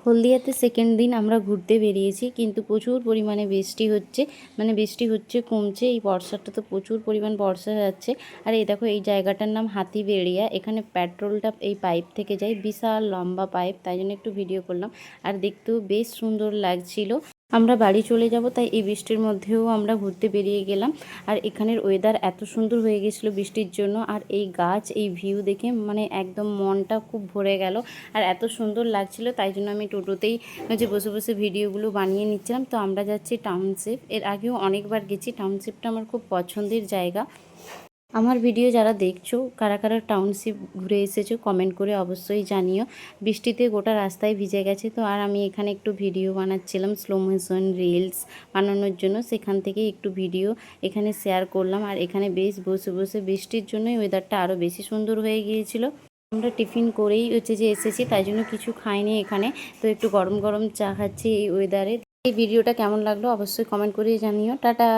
হলদিয়াতে second দিন আমরা ঘুরতে বেরিয়েছি, কিন্তু প্রচুর পরিমাণে বৃষ্টি হচ্ছে, মানে বৃষ্টি হচ্ছে কমছে। এই বর্ষাটা তো প্রচুর পরিমাণ বর্ষা যাচ্ছে। আর এই দেখো, এই জায়গাটার নাম হাতিবেড়িয়া। এখানে পেট্রোলটা এই পাইপ থেকে যায়, বিশাল লম্বা পাইপ, তাই জন্য একটু ভিডিও করলাম। আর দেখতেও বেশ সুন্দর লাগছিল। আমরা বাড়ি চলে যাব, তাই এই বৃষ্টির মধ্যেও আমরা ঘুরতে বেরিয়ে গেলাম। আর এখানের ওয়েদার এত সুন্দর হয়ে গেছিলো বৃষ্টির জন্য। আর এই গাছ, এই ভিউ দেখে মানে একদম মনটা খুব ভরে গেল। আর এত সুন্দর লাগছিল, তাই জন্য আমি টোটোতেই যে বসে বসে ভিডিওগুলো বানিয়ে নিচ্ছিলাম। তো আমরা যাচ্ছি টাউনশিপ। এর আগেও অনেকবার গেছি। টাউনশিপটা আমার খুব পছন্দের জায়গা। আমার ভিডিও যারা দেখছো, কারা কারা টাউনশিপ ঘুরে এসেছো, কমেন্ট করে অবশ্যই জানিও। বৃষ্টিতে গোটা রাস্তায় ভিজে গেছে। তো আর আমি এখানে একটু ভিডিও বানাচ্ছিলাম, স্লো মোশন রিলস বানানোর জন্য। সেখান থেকে একটু ভিডিও এখানে শেয়ার করলাম। আর এখানে বেশ বসে বসে, বৃষ্টির জন্যই ওয়েদারটা আরও বেশি সুন্দর হয়ে গিয়েছিল। আমরা টিফিন করেই যে এসেছি, তাই জন্য কিছু খাইনি এখানে। তো একটু গরম গরম চা খাচ্ছি এই ওয়েদারে। এই ভিডিওটা কেমন লাগলো অবশ্যই কমেন্ট করে জানিও। টাটা।